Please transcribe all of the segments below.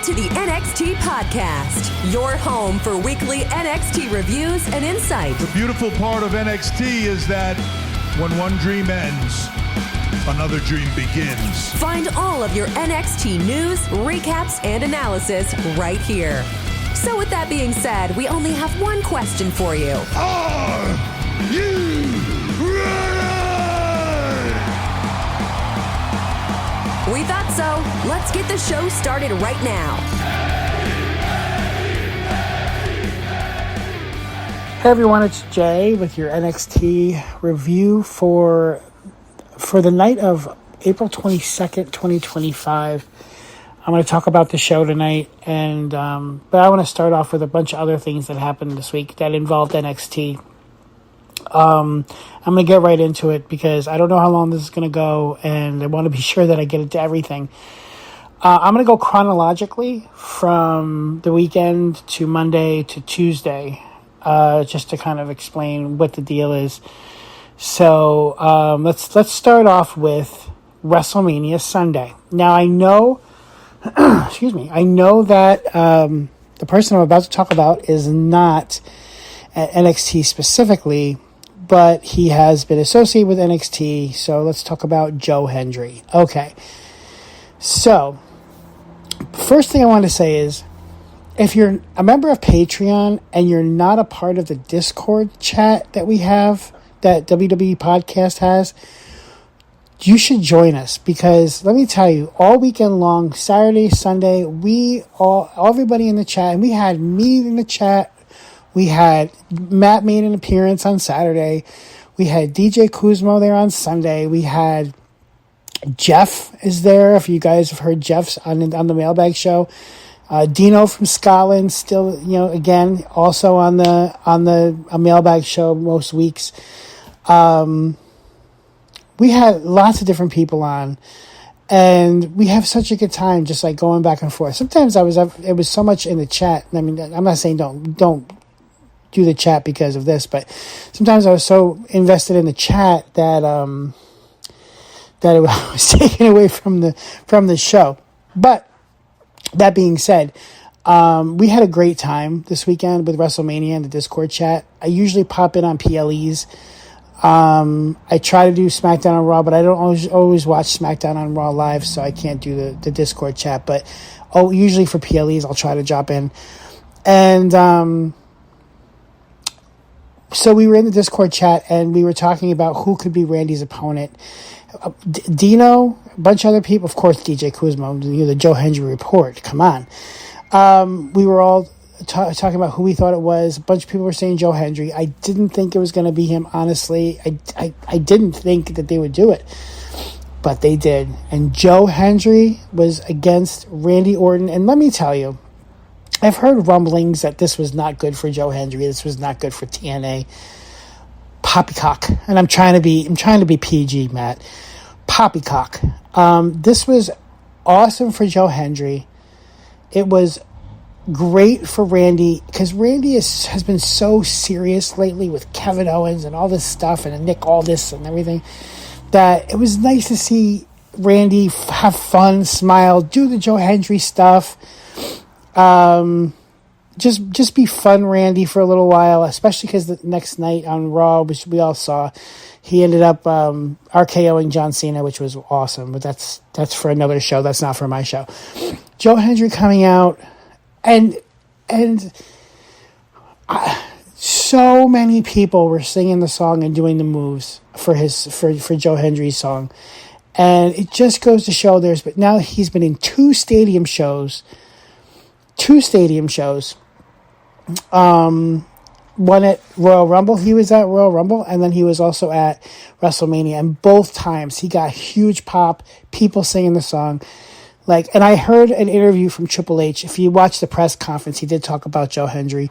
to the NXT Podcast, your home for weekly NXT reviews and insight. The beautiful part of NXT is that when one dream ends, another dream begins. Find all of your NXT news, recaps, and analysis right here. So with that being said, we only have one question for you. Are you ready? We thought so. Let's get the show started right now. Hey everyone, it's Jay with your NXT review for the night of April 22nd, 2025. I'm going to talk about the show tonight, and but I want to start off with a bunch of other things that happened this week that involved NXT. I'm going to get right into it because I don't know how long this is going to go, and I want to be sure that I get into everything. I'm going to go chronologically from the weekend to Monday to Tuesday, just to kind of explain what the deal is. So let's start off with WrestleMania Sunday. Now I know, I know that the person I'm about to talk about is not at NXT specifically, but he has been associated with NXT. So let's talk about Joe Hendry. Okay. So first thing I want to say is, if you're a member of Patreon and you're not a part of the Discord chat that we have, that WWE Podcast has, you should join us, because let me tell you, all weekend long, Saturday, Sunday, everybody in the chat, and we had me in the chat. We had Matt made an appearance on Saturday. We had DJ Kuzmo there on Sunday. We had Jeff is there. If you guys have heard Jeff's on the Mailbag show, Dino from Scotland still, again, also on the Mailbag show most weeks. We had lots of different people on, and we have such a good time just like going back and forth. Sometimes it was so much in the chat. I mean, I'm not saying don't do the chat because of this, but sometimes I was so invested in the chat that it was taken away from the show. But that being said, we had a great time this weekend with WrestleMania and the Discord chat. I usually pop in on PLEs. I try to do SmackDown on Raw, but I don't always watch SmackDown on Raw live, so I can't do the Discord chat. But usually for PLEs, I'll try to drop in. And so we were in the Discord chat, and we were talking about who could be Randy's opponent. Dino, a bunch of other people, of course, DJ Kuzmo, the Joe Hendry report. Come on. We were all talking about who we thought it was. A bunch of people were saying Joe Hendry. I didn't think it was going to be him, honestly. I didn't think that they would do it, but they did. And Joe Hendry was against Randy Orton. And let me tell you, I've heard rumblings that this was not good for Joe Hendry. This was not good for TNA. Poppycock. And I'm trying to be PG, Matt. Poppycock. This was awesome for Joe Hendry. It was great for Randy, because Randy has been so serious lately with Kevin Owens and all this stuff, and Nick Aldis and everything, that it was nice to see Randy have fun, smile, do the Joe Hendry stuff. Just be fun, Randy, for a little while, especially because the next night on Raw, which we all saw, he ended up RKOing John Cena, which was awesome. But that's for another show. That's not for my show. Joe Hendry coming out, and so many people were singing the song and doing the moves for Joe Hendry's song, and it just goes to show but now he's been in two stadium shows. One at Royal Rumble. He was at Royal Rumble, and then he was also at WrestleMania. And both times he got huge pop, people singing the song. And I heard an interview from Triple H. If you watch the press conference, he did talk about Joe Hendry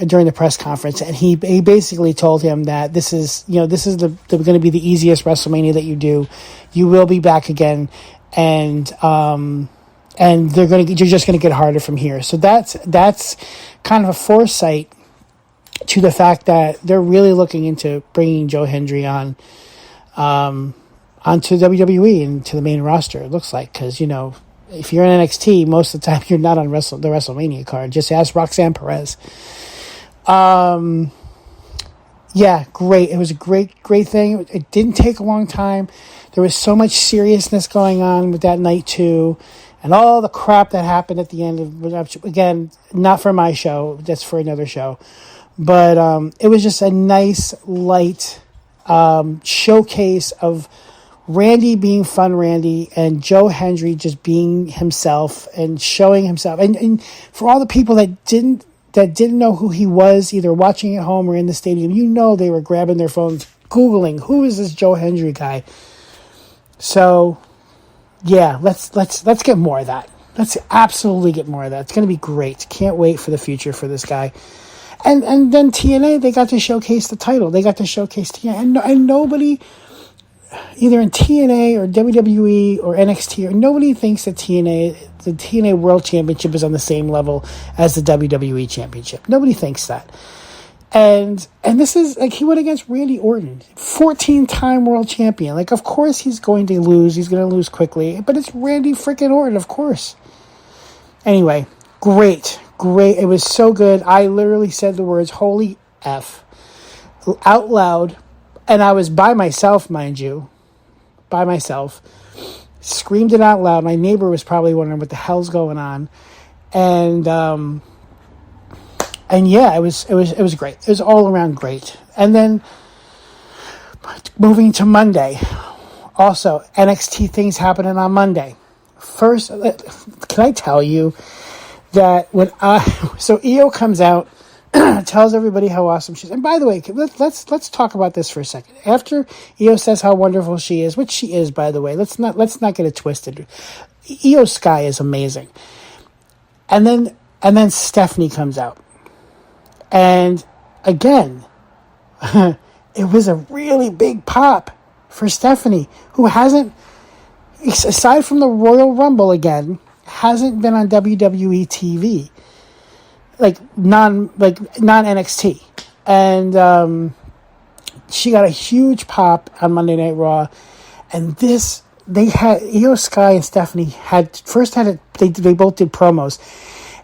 during the press conference, and he basically told him that this is going to be the easiest WrestleMania that you do. You will be back again, and you're just going to get harder from here. So that's kind of a foresight to the fact that they're really looking into bringing Joe Hendry onto WWE and to the main roster. It looks like, because if you're in NXT, most of the time you're not on the WrestleMania card. Just ask Roxanne Perez. Yeah, great. It was a great thing. It didn't take a long time. There was so much seriousness going on with that night too, and all the crap that happened at the end of, again, not for my show, that's for another show. But it was just a nice, light showcase of Randy being fun Randy and Joe Hendry just being himself and showing himself. And for all the people that didn't know who he was, either watching at home or in the stadium, they were grabbing their phones, Googling, who is this Joe Hendry guy? So, yeah, let's get more of that. Let's absolutely get more of that. It's going to be great. Can't wait for the future for this guy. And then TNA, they got to showcase the title. They got to showcase TNA. And nobody, either in TNA or WWE or NXT, nobody thinks that the TNA World Championship is on the same level as the WWE Championship. Nobody thinks that. And this is, like, he went against Randy Orton, 14-time world champion. Like, of course he's going to lose. He's going to lose quickly. But it's Randy freaking Orton, of course. Anyway, great. It was so good. I literally said the words, holy F, out loud. And I was by myself, mind you. By myself. Screamed it out loud. My neighbor was probably wondering what the hell's going on. And yeah, it was great. It was all around great. And then moving to Monday. Also, NXT things happening on Monday. First, can I tell you that so Io comes out, tells everybody how awesome she is. And by the way, let's talk about this for a second. After Io says how wonderful she is, which she is, by the way, let's not get it twisted. Io Sky is amazing. And then Stephanie comes out. And again, it was a really big pop for Stephanie, who hasn't, aside from the Royal Rumble again, hasn't been on WWE TV, like non NXT. And she got a huge pop on Monday Night Raw. And they had Io Sky and Stephanie they both did promos.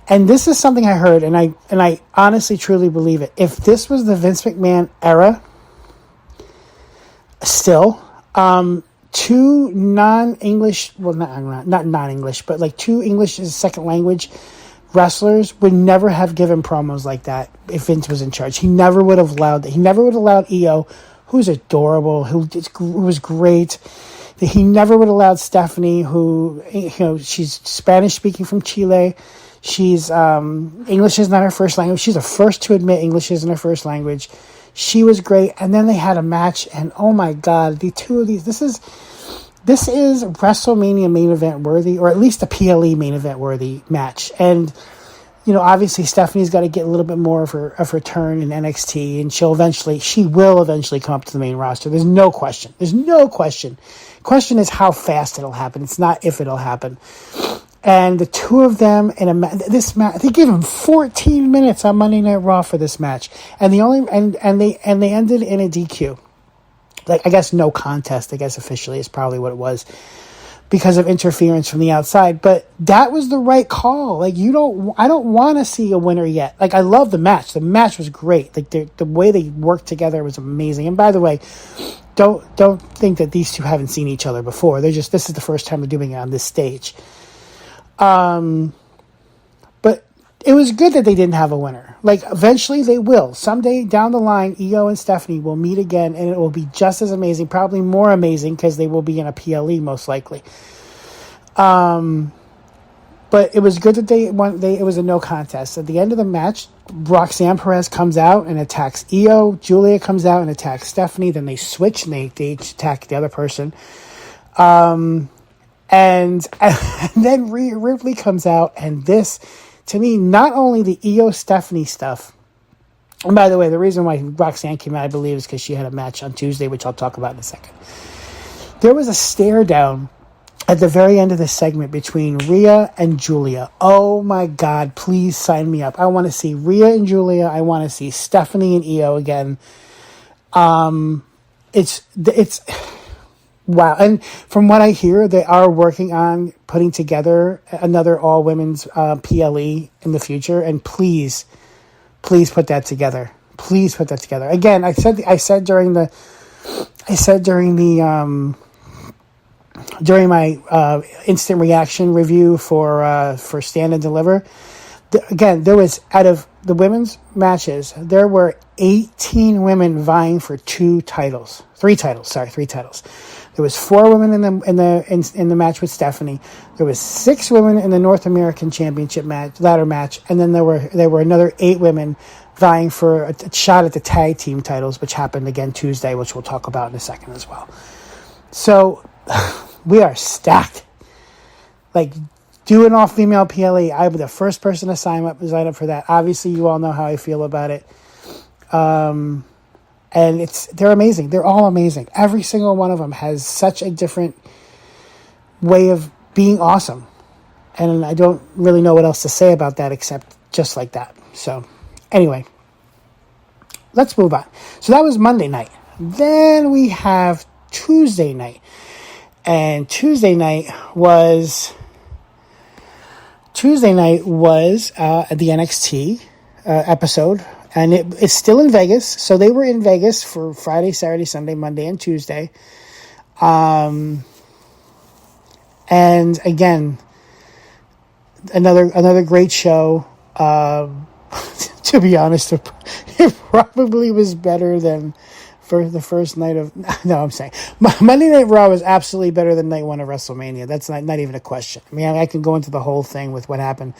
And this is something I heard, and I honestly, truly believe it. If this was the Vince McMahon era, still, two non-English, well, not non-English, but like two English as a second language wrestlers would never have given promos like that if Vince was in charge. He never would have allowed that. He never would have allowed Io, who's adorable, who was great. He never would have allowed Stephanie, who, she's Spanish-speaking from Chile. She's English is not her first language. She's the first to admit English isn't her first language. She was great, and then they had a match, and oh my God, the two of these. This is WrestleMania main event worthy, or at least a PLE main event worthy match. And obviously Stephanie's got to get a little bit more of her turn in NXT, and she will eventually come up to the main roster. There's no question. Question is how fast it'll happen. It's not if it'll happen. And the two of them in this match, they gave them 14 minutes on Monday Night Raw for this match, and they ended in a DQ. Like, I guess no contest. I guess officially is probably what it was, because of interference from the outside. But that was the right call. Like, I don't want to see a winner yet. Like, I love the match. The match was great. Like, the way they worked together was amazing. And by the way, don't think that these two haven't seen each other before. This is the first time they're doing it on this stage. But it was good that they didn't have a winner. Like, eventually they will. Someday down the line, Io and Stephanie will meet again, and it will be just as amazing, probably more amazing, because they will be in a PLE most likely. But it was good that it was a no contest. At the end of the match, Roxanne Perez comes out and attacks Io. Julia comes out and attacks Stephanie. Then they switch, and they each attack the other person. And then Rhea Ripley comes out, and this, to me, not only the Io Stephanie stuff, and by the way, the reason why Roxanne came out, I believe, is because she had a match on Tuesday, which I'll talk about in a second. There was a stare down at the very end of the segment between Rhea and Julia. Oh my God, please sign me up. I want to see Rhea and Julia. I want to see Stephanie and Io again. wow. And from what I hear, they are working on putting together another all-women's PLE in the future. And please put that together. Please put that together. Again, I said during my instant reaction review for Stand and Deliver. Again, there was, out of the women's matches, there were 18 women vying for three titles. There was 4 women in the match with Stephanie. There was 6 women in the North American Championship ladder match, and then there were another 8 women vying for a shot at the tag team titles, which happened again Tuesday, which we'll talk about in a second as well. So we are stacked. Like, do an all-female PLE. I'm the first person to sign up for that. Obviously, you all know how I feel about it. And they're amazing. They're all amazing. Every single one of them has such a different way of being awesome. And I don't really know what else to say about that except just like that. So, anyway, let's move on. So that was Monday night. Then we have Tuesday night. And Tuesday night was the NXT episode, and it's still in Vegas. So they were in Vegas for Friday, Saturday, Sunday, Monday, and Tuesday. And again, another great show. To be honest, it probably was better than for the first night of... No, I'm saying Monday Night Raw was absolutely better than night 1 of WrestleMania. That's not even a question. I mean, I can go into the whole thing with what happened,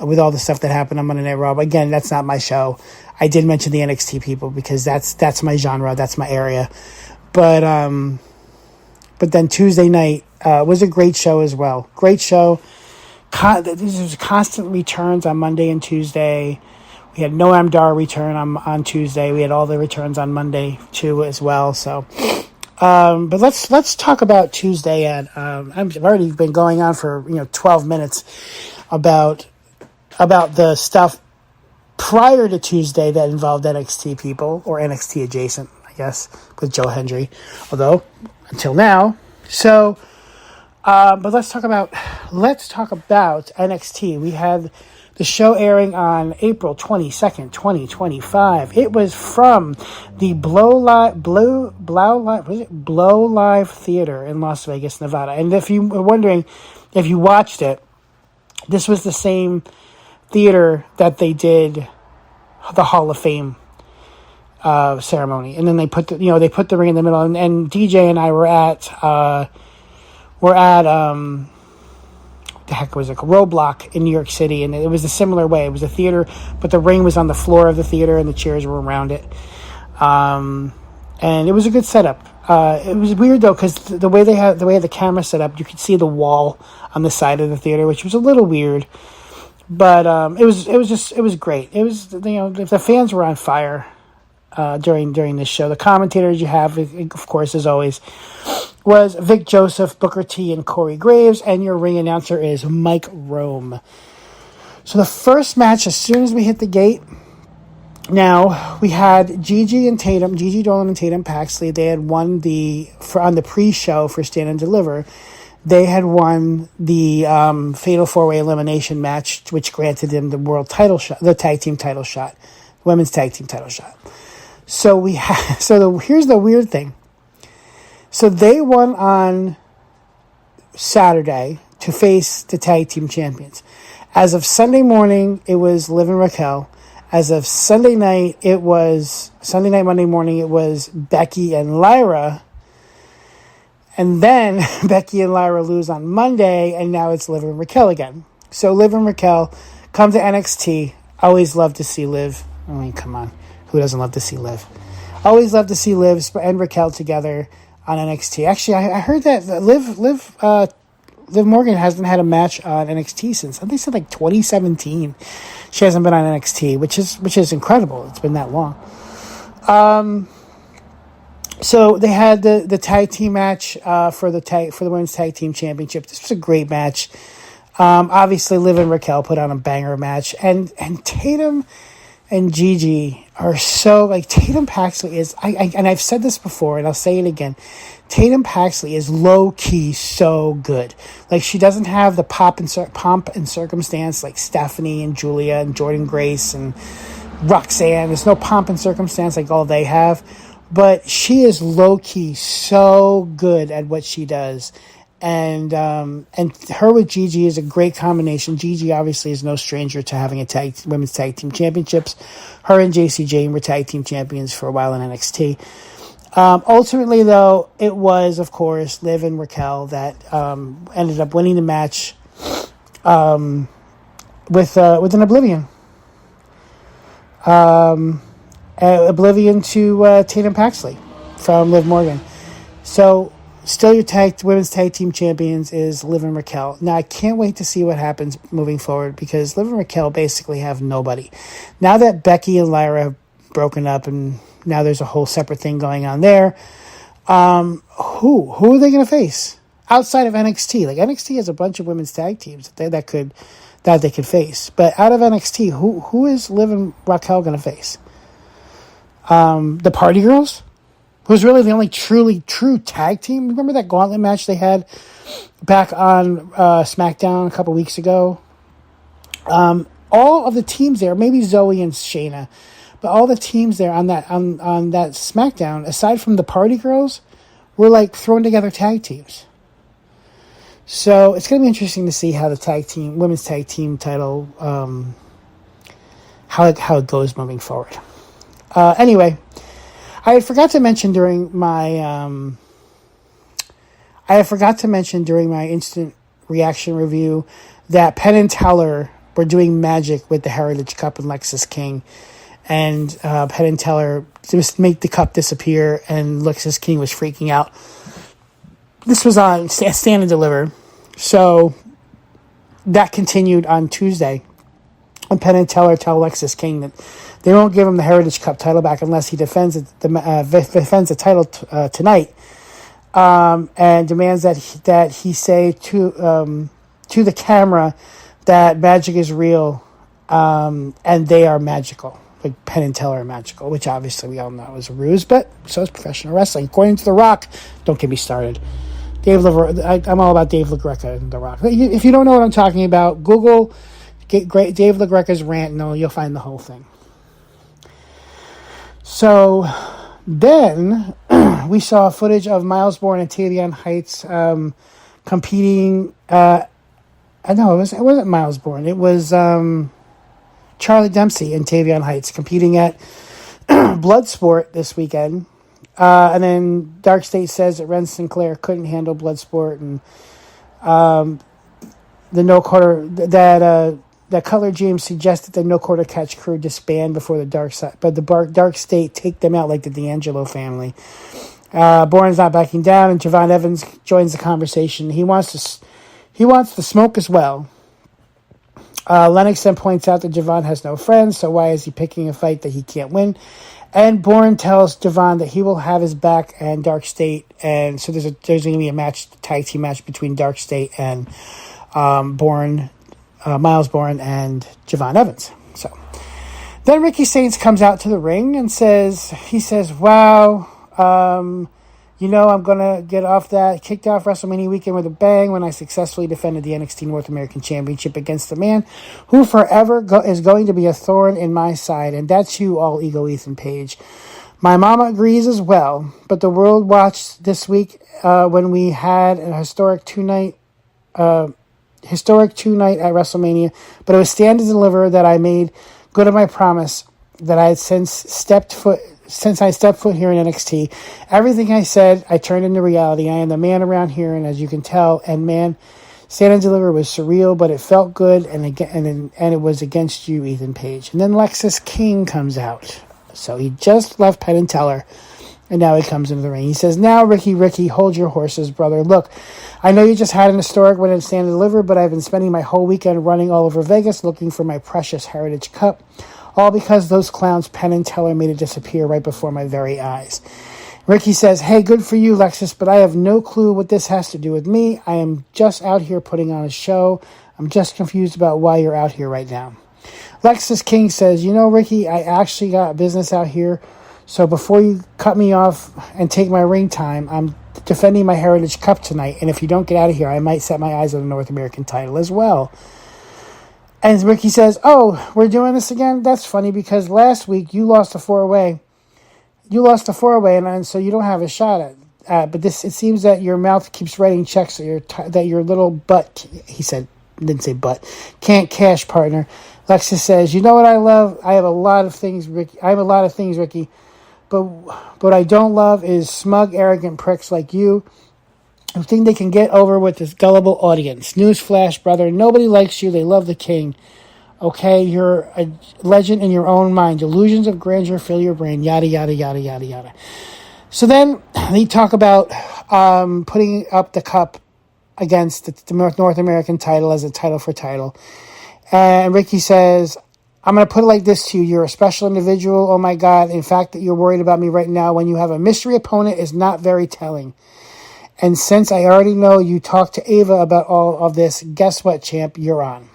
with all the stuff that happened on Monday Night Raw. But again, that's not my show. I did mention the NXT people because that's my genre, that's my area. But then Tuesday night was a great show as well. Great show. There's constant returns on Monday and Tuesday. We had Noam Dar return on Tuesday. We had all the returns on Monday too as well. So, but let's talk about Tuesday. And I've already been going on for 12 minutes about the stuff prior to Tuesday that involved NXT people or NXT adjacent, I guess, with Joe Hendry. Although until now, so. But let's talk about NXT. We had the show airing on April 22nd, 2025. It was from the Blow Live Theater in Las Vegas, Nevada. And if you were wondering if you watched it, this was the same theater that they did the Hall of Fame ceremony. And then they put the ring in the middle. And DJ and I were at the heck was it, Roadblock in New York City, and it was a similar way. It was a theater, but the ring was on the floor of the theater and the chairs were around it. And it was a good setup. It was weird though, because the way the camera set up, you could see the wall on the side of the theater, which was a little weird. But it was great. It was, the fans were on fire during this show. The commentators you have, of course, as always, was Vic Joseph, Booker T, and Corey Graves, and your ring announcer is Mike Rome. So the first match, as soon as we hit the gate, now we had Gigi Dolan and Tatum Paxley. They had won on the pre-show for Stand and Deliver. They had won the Fatal 4-Way Elimination match, which granted them the world title shot, the tag team title shot, women's tag team title shot. So here's the weird thing. So they won on Saturday to face the tag team champions. As of Sunday morning, it was Liv and Raquel. As of Monday morning, it was Becky and Lyra. And then Becky and Lyra lose on Monday, and now it's Liv and Raquel again. So Liv and Raquel come to NXT. Always love to see Liv. I mean, come on. Who doesn't love to see Liv? Always love to see Liv and Raquel together on NXT. Actually, I heard that Liv Morgan hasn't had a match on NXT since, I think they said 2017. She hasn't been on NXT, which is incredible. It's been that long. So they had the tag team match for the women's tag team championship. This was a great match. Obviously, Liv and Raquel put on a banger match, and Tatum and Gigi are so, like, Tatum Paxley is, and I've said this before, and I'll say it again, Tatum Paxley is low-key so good. Like, she doesn't have the pomp and circumstance like Stephanie and Julia and Jordan Grace and Roxanne. There's no pomp and circumstance like all they have. But she is low-key so good at what she does. And her with Gigi is a great combination. Gigi obviously is no stranger to having a women's tag team championships. Her and JC Jane were tag team champions for a while in NXT. Ultimately, though, it was, of course, Liv and Raquel that ended up winning the match with an Oblivion. Oblivion to Tatum Paxley from Liv Morgan. So, still your women's tag team champions is Liv and Raquel. Now, I can't wait to see what happens moving forward because Liv and Raquel basically have nobody. Now that Becky and Lyra have broken up and now there's a whole separate thing going on there, who are they going to face outside of NXT? Like, NXT has a bunch of women's tag teams that they could face. But out of NXT, who is Liv and Raquel going to face? The Party Girls? Who's really the only true tag team. Remember that gauntlet match they had back on SmackDown a couple weeks ago? All of the teams there, maybe Zoe and Shayna, but all the teams there on that SmackDown, aside from the Party Girls, were like thrown together tag teams. So it's going to be interesting to see how the women's tag team title, how it goes moving forward. Anyway. I forgot to mention during my instant reaction review that Penn and Teller were doing magic with the Heritage Cup and Lexis King, and Penn and Teller just make the cup disappear, and Lexis King was freaking out. This was on Stand and Deliver, so that continued on Tuesday. And Penn and Teller tell Lexis King that they won't give him the Heritage Cup title back unless he defends the title tonight, and demands that he say to the camera that magic is real, and they are magical. Like Penn and Teller are magical, which obviously we all know is a ruse, but so is professional wrestling. According to The Rock, don't get me started. I'm all about Dave LaGreca and The Rock. If you don't know what I'm talking about, Google Dave LaGreca's rant, and you'll find the whole thing. So then we saw footage of Miles Bourne and Tavion Heights competing. No, it wasn't Miles Bourne. It was Charlie Dempsey and Tavion Heights competing at Bloodsport this weekend. And then Dark State says that Ren Sinclair couldn't handle Bloodsport, and the no quarter that Cutler James suggested the No Quarter Catch crew disband before the Dark Side, but the Dark State take them out like the D'Angelo family. Bourne's not backing down, and Javon Evans joins the conversation. He wants to smoke as well. Lennox then points out that Javon has no friends, so why is he picking a fight that he can't win? And Bourne tells Javon that he will have his back and Dark State, and so there's going to be a tag team match between Dark State and Miles Bourne and Javon Evans. So then Ricky Saints comes out to the ring and says, wow, I'm going to get kicked off WrestleMania weekend with a bang when I successfully defended the NXT North American Championship against the man who forever is going to be a thorn in my side, and that's you, All Ego Ethan Page. My mama agrees as well, but the world watched this week when we had a historic two-night at WrestleMania, but it was Stand and Deliver that I made good on my promise that I had since I stepped foot here in NXT. Everything I said, I turned into reality. I am the man around here, and as you can tell, and man, Stand and Deliver was surreal, but it felt good, and it was against you, Ethan Page. And then Lexis King comes out. So he just left Penn and Teller, and now he comes into the ring. He says, now, Ricky, hold your horses, brother. Look, I know you just had an historic win at Stand and Deliver, but I've been spending my whole weekend running all over Vegas looking for my precious Heritage Cup, all because those clowns Penn and Teller made it disappear right before my very eyes. Ricky says, hey, good for you, Lexis, but I have no clue what this has to do with me. I am just out here putting on a show. I'm just confused about why you're out here right now. Lexis King says, Ricky, I actually got business out here. So before you cut me off and take my ring time, I'm defending my Heritage Cup tonight. And if you don't get out of here, I might set my eyes on the North American title as well. And Ricky says, oh, we're doing this again? That's funny because last week you lost a 4-way. And so you don't have a shot at but this. It seems that your mouth keeps writing checks that your little butt, he said, didn't say butt, can't cash, partner. Lexus says, you know what I love? I have a lot of things, Ricky. But what I don't love is smug, arrogant pricks like you who think they can get over with this gullible audience. Newsflash, brother, nobody likes you. They love the king. Okay, you're a legend in your own mind. Delusions of grandeur fill your brain. Yada, yada, yada, yada, yada. So then they talk about putting up the cup against the North American title as a title for title. And Ricky says, I'm going to put it like this to you. You're a special individual. Oh, my God. In fact, that you're worried about me right now when you have a mystery opponent is not very telling. And since I already know you talked to Ava about all of this, guess what, champ? You're on.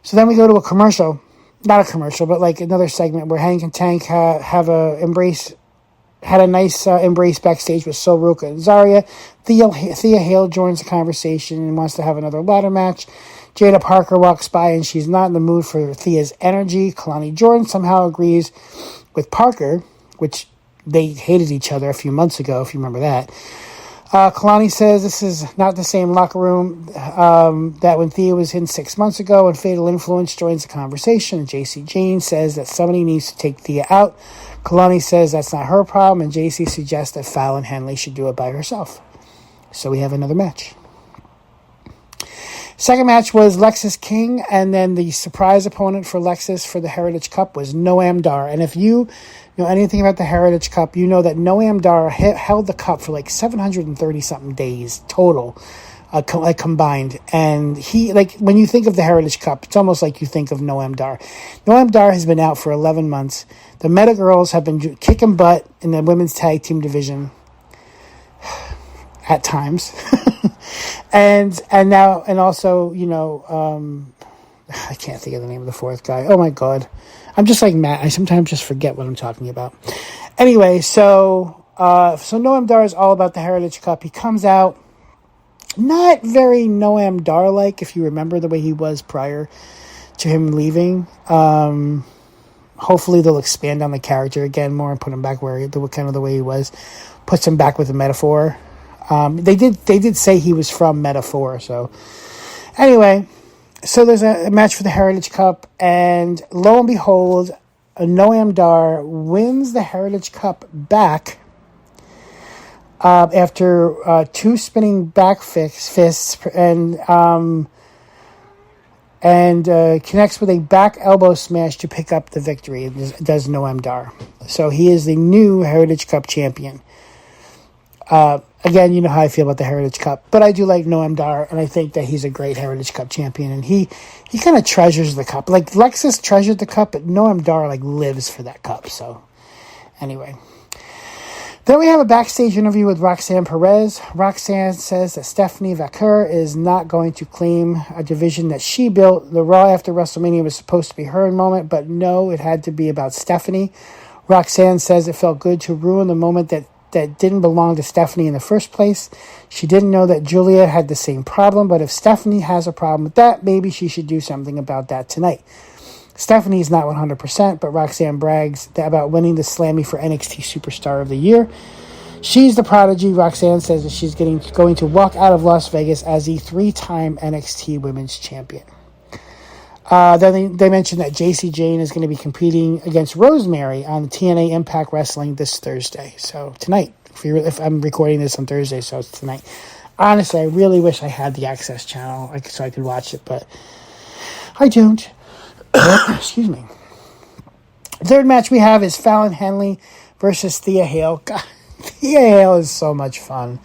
So then we go to a commercial. Not a commercial, but like another segment where Hank and Tank had a nice embrace backstage with Sol Ruca and Zarya. Thea Hale joins the conversation and wants to have another ladder match. Jada Parker walks by and she's not in the mood for Thea's energy. Kalani Jordan somehow agrees with Parker, which they hated each other a few months ago, if you remember that. Kalani says this is not the same locker room that when Thea was in 6 months ago, and Fatal Influence joins the conversation. And JC Jane says that somebody needs to take Thea out. Kalani says that's not her problem, and JC suggests that Fallon Henley should do it by herself. So we have another match. Second match was Lexis King, and then the surprise opponent for Lexis for the Heritage Cup was Noam Dar. And if you know anything about the Heritage Cup, you know that Noam Dar held the cup for like 730-something days total, combined. And he, like, when you think of the Heritage Cup, it's almost like you think of Noam Dar. Noam Dar has been out for 11 months. The Meta Girls have been kicking butt in the women's tag team division at times. and also, I can't think of the name of the fourth guy. Oh my God. I'm just like Matt. I sometimes just forget what I'm talking about. Anyway, so Noam Dar is all about the Heritage Cup. He comes out not very Noam Dar-like, if you remember the way he was prior to him leaving. Hopefully they'll expand on the character again more and put him back the way he was. Puts him back with the metaphor. They did say he was from Metaphor, so anyway, so there's a match for the Heritage Cup, and lo and behold, Noam Dar wins the Heritage Cup back after two spinning back fists and connects with a back elbow smash to pick up the victory. It does Noam Dar, so he is the new Heritage Cup champion. Again, you know how I feel about the Heritage Cup, but I do like Noam Dar, and I think that he's a great Heritage Cup champion, and he kind of treasures the cup. Like, Lexis treasured the cup, but Noam Dar, like, lives for that cup, so anyway. Then we have a backstage interview with Roxanne Perez. Roxanne says that Stephanie Vequer is not going to claim a division that she built. The Raw after WrestleMania was supposed to be her moment, but no, it had to be about Stephanie. Roxanne says it felt good to ruin the moment that didn't belong to Stephanie in the first place. She didn't know that Julia had the same problem, but if Stephanie has a problem with that, maybe she should do something about that tonight. Stephanie is not 100%, but Roxanne brags about winning the Slammy for NXT Superstar of the Year. She's the prodigy. Roxanne says that she's going to walk out of Las Vegas as the 3-time NXT Women's Champion. Then they mentioned that JC Jane is going to be competing against Rosemary on TNA Impact Wrestling this Thursday. So tonight, if I'm recording this on Thursday, so it's tonight. Honestly, I really wish I had the Access channel so I could watch it, but I don't. Excuse me. Third match we have is Fallon Henley versus Thea Hale. God, Thea Hale is so much fun.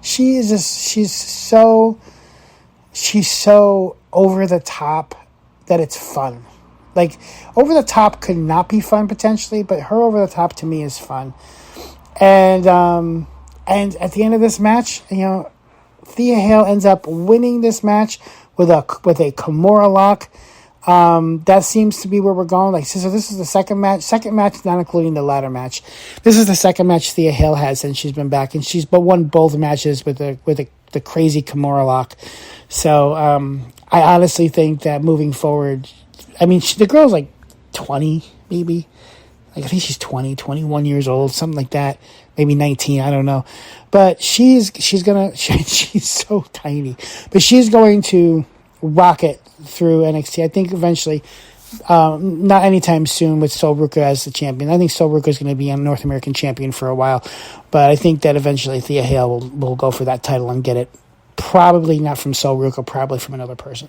She's so over the top that it's fun. Like, over the top could not be fun potentially, but her over the top to me is fun. And at the end of this match, Thea Hale ends up winning this match with a Kimura lock. That seems to be where we're going. Like, so this is the second match, not including the ladder match. This is the second match Thea Hale has since she's been back, and she's won both matches with the crazy Kimura lock. So I honestly think that moving forward, I mean, the girl's like 20, maybe. Like, I think she's 20, 21 years old, something like that. Maybe 19, I don't know. But she's so tiny. But she's going to rocket through NXT. I think eventually, not anytime soon with Sol Ruca as the champion. I think Sol Ruca is going to be a North American champion for a while. But I think that eventually Thea Hale will go for that title and get it. Probably not from Sol Ruca, probably from another person.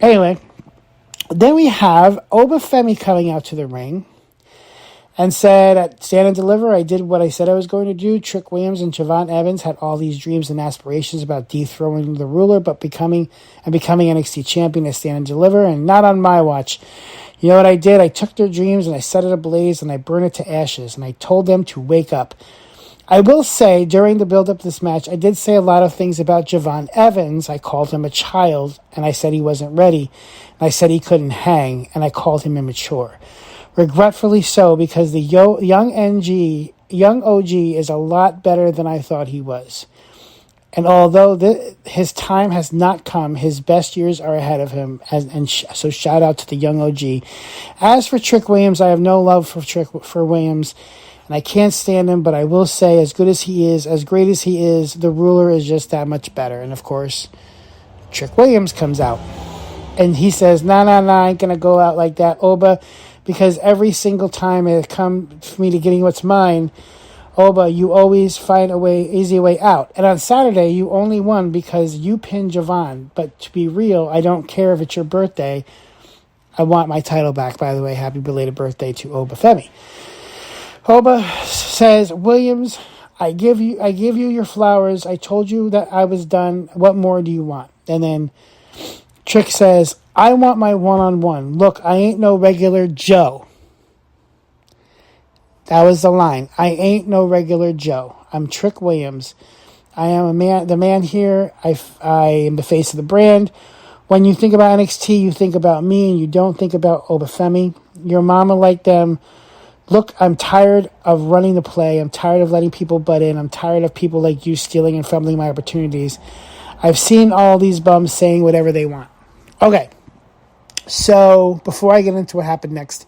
Anyway, then we have Oba Femi coming out to the ring and said, at Stand and Deliver, I did what I said I was going to do. Trick Williams and Javon Evans had all these dreams and aspirations about dethroning the ruler, but becoming NXT champion at Stand and Deliver, and not on my watch. You know what I did? I took their dreams and I set it ablaze and I burned it to ashes, and I told them to wake up. I will say, during the build-up to this match, I did say a lot of things about Javon Evans. I called him a child, and I said he wasn't ready. And I said he couldn't hang, and I called him immature. Regretfully so, because the young OG is a lot better than I thought he was. And although his time has not come, his best years are ahead of him. So shout out to the young OG. As for Trick Williams, I have no love for Williams, and I can't stand him. But I will say, as good as he is, as great as he is, the ruler is just that much better. And of course, Trick Williams comes out, and he says, "Nah, I ain't gonna go out like that, Oba." Because every single time it comes for me to getting what's mine, Oba, you always find easy way out. And on Saturday, you only won because you pinned Javon. But to be real, I don't care if it's your birthday. I want my title back, by the way. Happy belated birthday to Oba Femi. Oba says, Williams, I give you your flowers. I told you that I was done. What more do you want? And then Trick says, I want my one-on-one. Look, I ain't no regular Joe. That was the line. I ain't no regular Joe. I'm Trick Williams. I am the man here. I am the face of the brand. When you think about NXT, you think about me, and you don't think about Oba Femi. Your mama like them. Look, I'm tired of running the play. I'm tired of letting people butt in. I'm tired of people like you stealing and fumbling my opportunities. I've seen all these bums saying whatever they want. Okay. So, before I get into what happened next,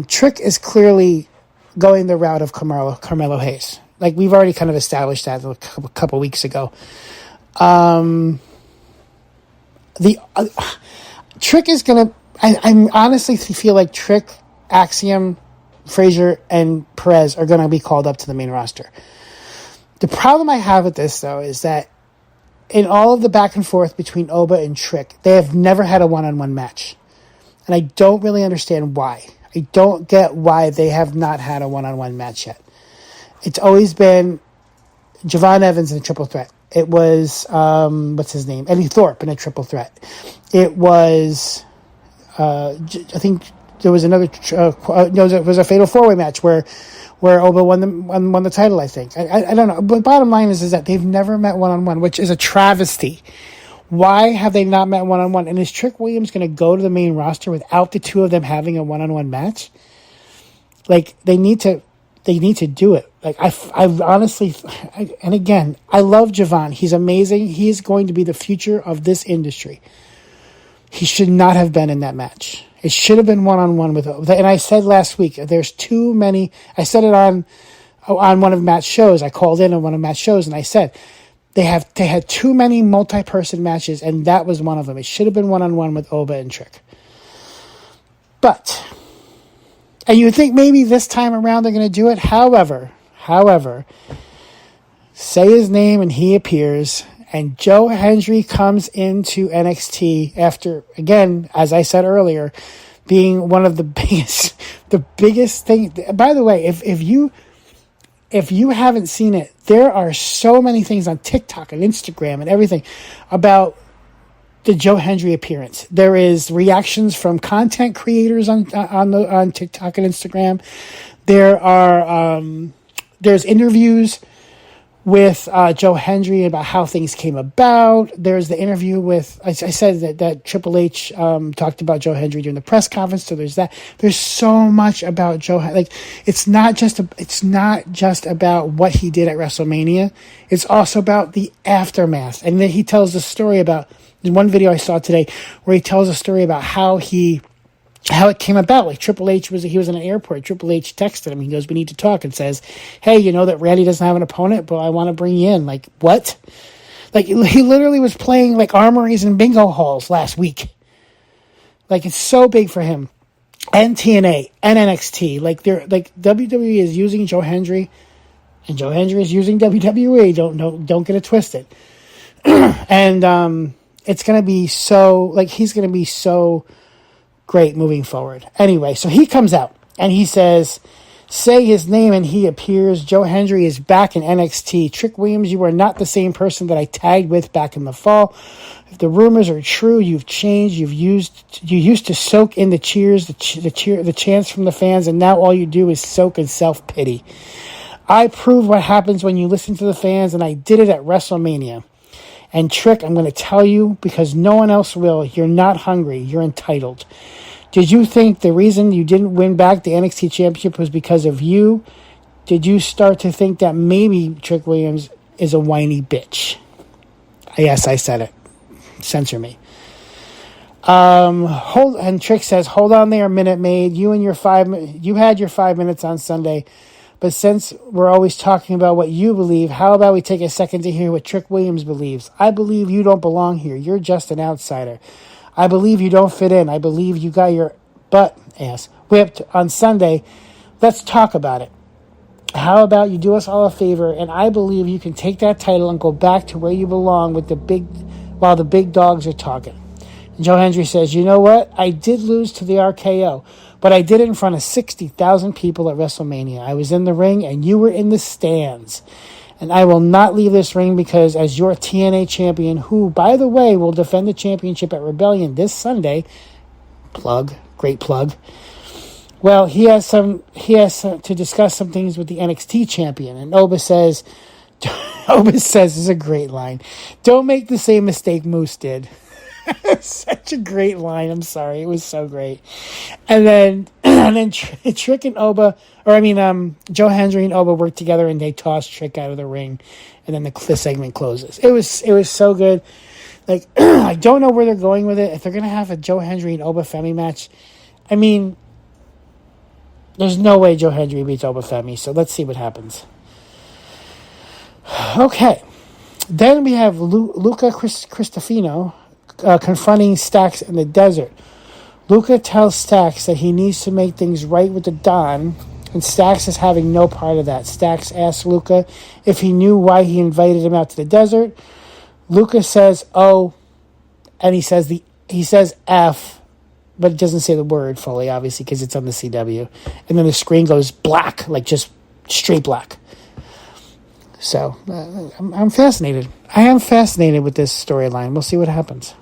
Trick is clearly going the route of Carmelo Hayes. Like, we've already kind of established that a couple weeks ago. Trick is going to... I honestly feel like Trick, Axiom, Frazier, and Perez are going to be called up to the main roster. The problem I have with this, though, is that in all of the back and forth between Oba and Trick, they have never had a one-on-one match. And I don't really understand why. I don't get why they have not had a one-on-one match yet. It's always been Javon Evans in a triple threat. It was, what's his name? Eddie Thorpe in a triple threat. It was, I think there was another, it was a fatal four-way match where Oba won the title, I think. I don't know. But bottom line is that they've never met one-on-one, which is a travesty. Why have they not met one-on-one? And is Trick Williams going to go to the main roster without the two of them having a one-on-one match? Like, they need to do it. Like, I honestly, and again, I love Javon. He's amazing. He is going to be the future of this industry. He should not have been in that match. It should have been one-on-one with, and I said last week, there's too many. I said it on one of Matt's shows. I called in on one of Matt's shows, and I said they had too many multi-person matches, and that was one of them. It should have been one-on-one with Oba and Trick. But, and you would think maybe this time around they're going to do it. However, say his name and he appears. And Joe Hendry comes into NXT after, again, as I said earlier, being one of the biggest thing. By the way, if you haven't seen it, there are so many things on TikTok and Instagram and everything about the Joe Hendry appearance. There is reactions from content creators on TikTok and Instagram. There's interviews with Joe Hendry about how things came about. There's the interview with, I said that Triple H talked about Joe Hendry during the press conference. So there's that. There's so much about Joe. Like, it's not just about what he did at WrestleMania. It's also about the aftermath. And then he tells the story about, in one video I saw today, where he tells a story about how it came about. Like, Triple H was in an airport. Triple H texted him. He goes, "We need to talk," and says, "Hey, you know that Randy doesn't have an opponent, but I want to bring you in." Like, what? Like, he literally was playing like armories and bingo halls last week. Like, it's so big for him. And TNA and NXT. Like, they're like, WWE is using Joe Hendry, and Joe Hendry is using WWE. Don't get it twisted. And it's gonna be so, like, he's gonna be so great moving forward. Anyway, so he comes out and he says, "Say his name," and he appears. Joe Hendry is back in NXT. Trick Williams, you are not the same person that I tagged with back in the fall. If the rumors are true, you've changed. You used to soak in the cheers, the chants from the fans, and now all you do is soak in self-pity. I prove what happens when you listen to the fans, and I did it at WrestleMania. And Trick, I'm going to tell you, because no one else will, you're not hungry. You're entitled. Did you think the reason you didn't win back the NXT Championship was because of you? Did you start to think that maybe Trick Williams is a whiny bitch? Yes, I said it. Censor me. And Trick says, "Hold on there, Minute Maid. You had your 5 minutes on Sunday. But since we're always talking about what you believe, how about we take a second to hear what Trick Williams believes? I believe you don't belong here. You're just an outsider. I believe you don't fit in. I believe you got your ass whipped on Sunday. Let's talk about it. How about you do us all a favor, and I believe you can take that title and go back to where you belong while the big dogs are talking." And Joe Hendry says, "You know what? I did lose to the RKO. But I did it in front of 60,000 people at WrestleMania. I was in the ring and you were in the stands. And I will not leave this ring because as your TNA champion, who, by the way, will defend the championship at Rebellion this Sunday," great plug. Well, he has to discuss some things with the NXT champion. And Oba says, this is a great line. "Don't make the same mistake Moose did." Such a great line. I'm sorry. It was so great. And then Trick and Joe Hendry and Oba work together and they toss Trick out of the ring. And then the segment closes. It was so good. Like, I don't know where they're going with it. If they're going to have a Joe Hendry and Oba Femi match, I mean, there's no way Joe Hendry beats Oba Femi. So let's see what happens. Okay. Then we have Luca Cristofino confronting Stax in the desert. Luca tells Stax that he needs to make things right with the Don, and Stax is having no part of that. Stax asks Luca if he knew why he invited him out to the desert. Luca says, "Oh," and he says F, but it doesn't say the word fully, obviously, because it's on the CW. And then the screen goes black, like just straight black. So, I'm fascinated. I am fascinated with this storyline. We'll see what happens.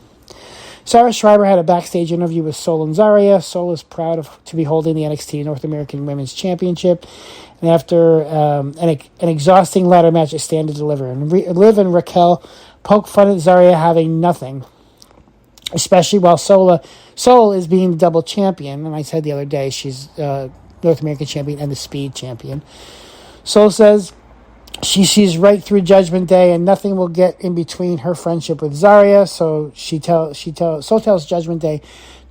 Sarah Schreiber had a backstage interview with Sol and Zarya. Sol is proud to be holding the NXT North American Women's Championship. And after an exhausting ladder match, it's stand to deliver. And Liv and Raquel poke fun at Zarya having nothing, especially while Sol is being the double champion. And I said the other day she's North American champion and the Speed champion. Sol says she sees right through Judgment Day and nothing will get in between her friendship with Zarya. So Sol tells Judgment Day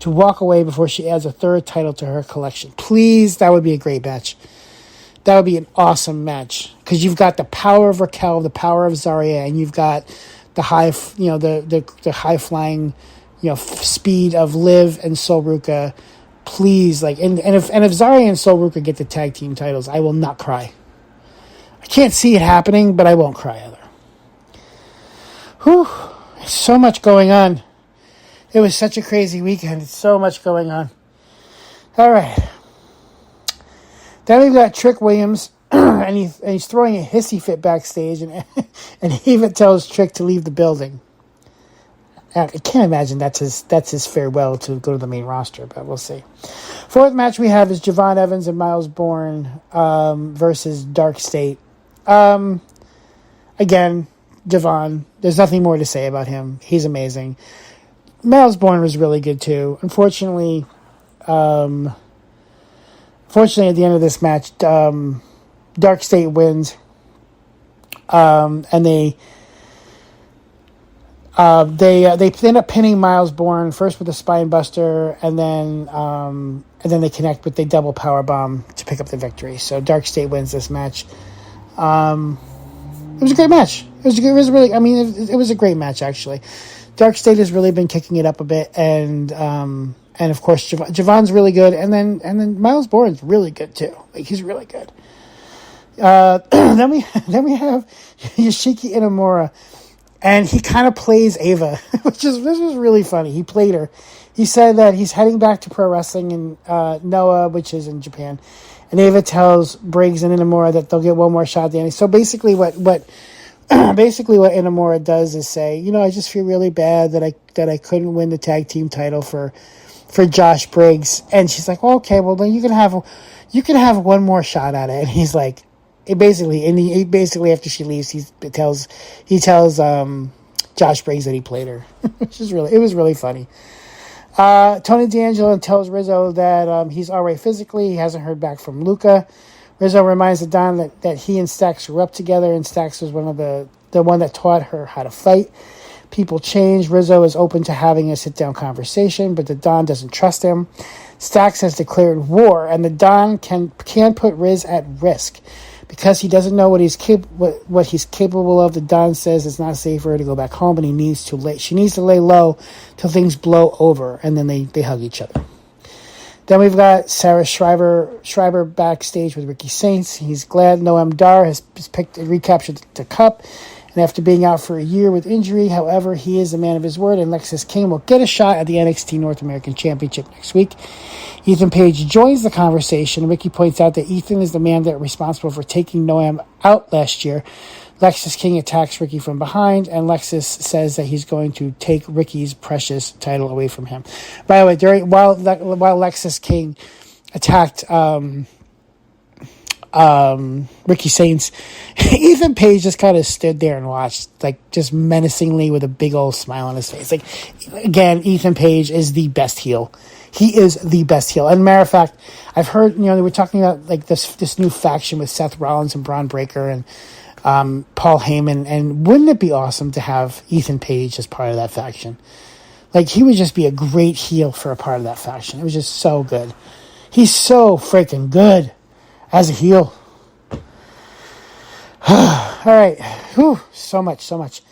to walk away before she adds a third title to her collection. Please, that would be a great match. That would be an awesome match because you've got the power of Raquel, the power of Zarya, and you've got the high, the high flying, speed of Liv and Sol Ruca. Please, and if Zarya and Sol Ruca get the tag team titles, I will not cry. I can't see it happening, but I won't cry either. Whew, there's so much going on. It was such a crazy weekend. It's so much going on. All right. Then we've got Trick Williams, and he's throwing a hissy fit backstage, and he even tells Trick to leave the building. I can't imagine that's his farewell to go to the main roster, but we'll see. Fourth match we have is Javon Evans and Miles Bourne versus Dark State. again, Devon, there's nothing more to say about him. He's amazing. Miles Bourne was really good too. Unfortunately, at the end of this match, Dark State wins, and they end up pinning Miles Bourne first with a spine buster, and then they connect with the double power bomb to pick up the victory. So Dark State wins this match. It was a great match. It was a great match actually. Dark State has really been kicking it up a bit, and of course Javon's really good, and then Miles Bourne's really good too. Like, he's really good. Then we have Yoshiki Inamura, and he kind of plays Ava, this was really funny. He played her. He said that he's heading back to pro wrestling in Noah, which is in Japan, and Ava tells Briggs and Inamura that they'll get one more shot at the end. So basically, what Inamura does is say, I just feel really bad that I couldn't win the tag team title for Josh Briggs, and she's like, well, okay, well then you can have one more shot at it. And he's like, he basically after she leaves, he tells Josh Briggs that he played her, it was really funny. Tony D'Angelo tells Rizzo that he's all right physically. He hasn't heard back from Luca. Rizzo reminds the Don that he and Stax grew up together, and Stax was one of the one that taught her how to fight. People change. Rizzo is open to having a sit-down conversation, but the Don doesn't trust him. Stax has declared war, and the Don can put Riz at risk. Because he doesn't know what he's capable of, the Don says it's not safe for her to go back home, and she needs to lay low till things blow over, and then they hug each other. Then we've got Sarah Schreiber backstage with Ricky Saints. He's glad Noam Dar has recaptured the cup, and after being out for a year with injury, however, he is a man of his word, and Lexis King will get a shot at the NXT North American Championship next week. Ethan Page joins the conversation. Ricky points out that Ethan is the man that responsible for taking Noam out last year. Lexis King attacks Ricky from behind, and Lexis says that he's going to take Ricky's precious title away from him. By the way, while Lexis King attacked Ricky Saints, Ethan Page just kind of stood there and watched, like, just menacingly with a big old smile on his face. Like, again, Ethan Page is the best heel. He is the best heel. And matter of fact, I've heard, they were talking about like this new faction with Seth Rollins and Braun Breaker and Paul Heyman. And wouldn't it be awesome to have Ethan Page as part of that faction? Like, he would just be a great heel for a part of that faction. It was just so good. He's so freaking good as a heel. All right. Whew, so much.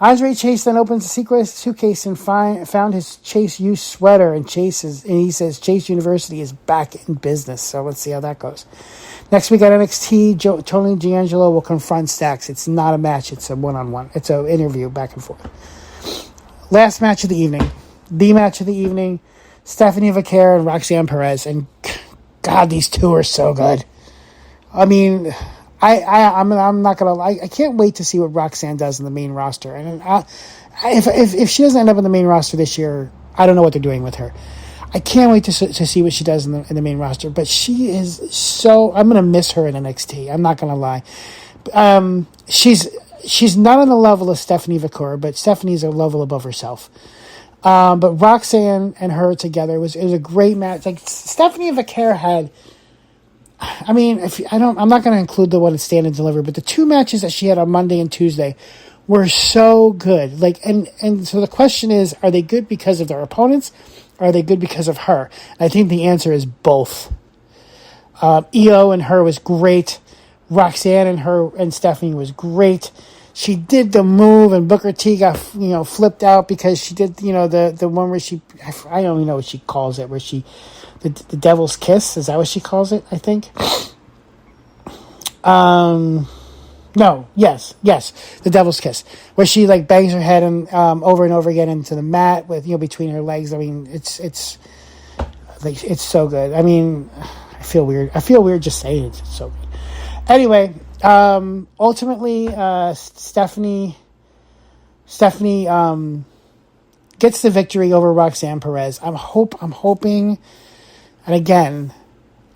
Andre Chase then opens the suitcase and found his Chase U sweater, and he says Chase University is back in business. So let's see how that goes. Next week at NXT, Tony D'Angelo will confront Stax. It's not a match; it's a one-on-one. It's an interview back and forth. Last match of the evening, the match of the evening: Stephanie Vequer and Roxanne Perez. And God, these two are so good. I mean, I'm not gonna lie. I can't wait to see what Roxanne does in the main roster. And if she doesn't end up in the main roster this year, I don't know what they're doing with her. I can't wait to see what she does in the main roster. But she is so. I'm gonna miss her in NXT. I'm not gonna lie. She's not on the level of Stephanie Vequer, but Stephanie's a level above herself. But Roxanne and her together it was a great match. Like, Stephanie Vequer had. I mean, I'm not going to include the one at Stand and Deliver, but the two matches that she had on Monday and Tuesday were so good. Like, and so the question is, are they good because of their opponents, or are they good because of her? And I think the answer is both. EO and her was great. Roxanne and Stephanie was great. She did the move, and Booker T got flipped out because she did the one where I don't even know what she calls it, where she. The Devil's Kiss, is that what she calls it, I think? The Devil's Kiss, where she like bangs her head and over and over again into the mat with between her legs. I mean, it's so good. I mean, I feel weird just saying it. It's so good. Anyway, ultimately, Stephanie gets the victory over Roxanne Perez. I'm hoping. And again,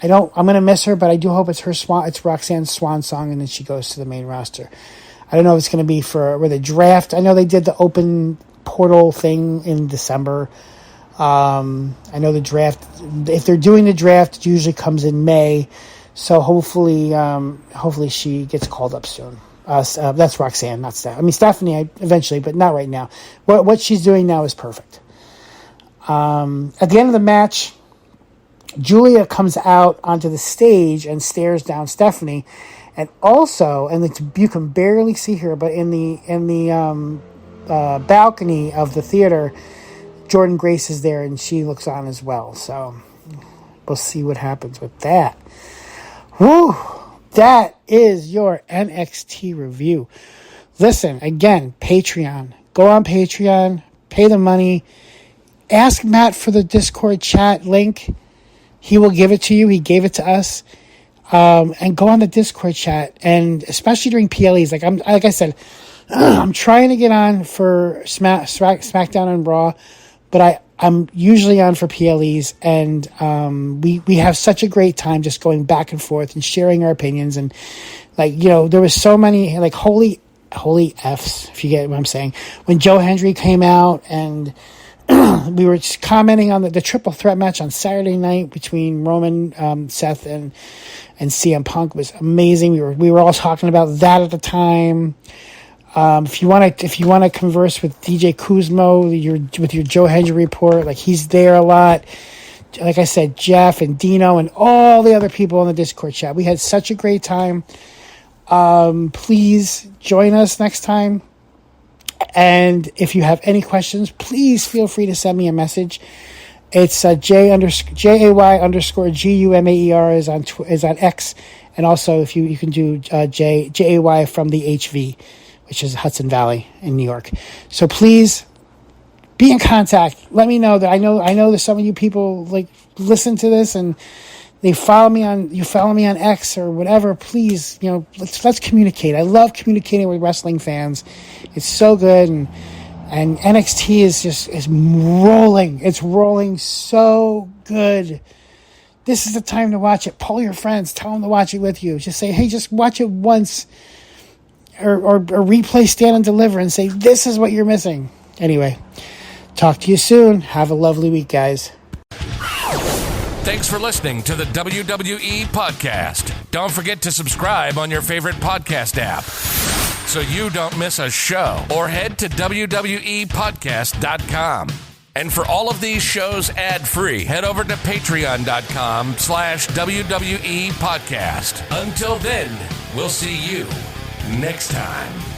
I'm going to miss her, but I do hope it's Roxanne's swan song, and then she goes to the main roster. I don't know if it's going to be for the draft. I know they did the open portal thing in December. I know the draft, if they're doing the draft, it usually comes in May. So hopefully she gets called up soon. That's Roxanne, not Stephanie. I mean, Stephanie eventually, but not right now. What she's doing now is perfect. At the end of the match, Julia comes out onto the stage and stares down Stephanie, and also, you can barely see her, but in the balcony of the theater, Jordan Grace is there, and she looks on as well. So we'll see what happens with that. Woo! That is your NXT review. Listen, again, Patreon. Go on Patreon, pay the money, ask Matt for the Discord chat link. He will give it to you. He gave it to us. And go on the Discord chat, and especially during PLEs. Like I said, I'm trying to get on for SmackDown and Raw, but I'm usually on for PLEs, and we have such a great time just going back and forth and sharing our opinions. And there was so many holy F's, if you get what I'm saying, when Joe Hendry came out, and we were just commenting on the triple threat match on Saturday night between Roman, Seth, and CM Punk was amazing. We were all talking about that at the time. If you want to converse with DJ Kuzmo, with your Joe Hendry report, he's there a lot. Like I said, Jeff and Dino and all the other people in the Discord chat. We had such a great time. Please join us next time. And if you have any questions, please feel free to send me a message. It's JAY_GUMAER is on X, and also if you can do JAY from the HV, which is Hudson Valley in New York. So please be in contact. Let me know that I know that some of you people listen to this and you follow me on X or whatever. Please, let's communicate. I love communicating with wrestling fans. It's so good, and NXT is rolling. It's rolling so good. This is the time to watch it. Pull your friends. Tell them to watch it with you. Just say, hey, just watch it once, or replay Stand and Deliver and say, this is what you're missing. Anyway, talk to you soon. Have a lovely week, guys. Thanks for listening to the WWE Podcast. Don't forget to subscribe on your favorite podcast app so you don't miss a show, or head to WWEpodcast.com. And for all of these shows ad-free, head over to patreon.com/WWE Podcast. Until then, we'll see you next time.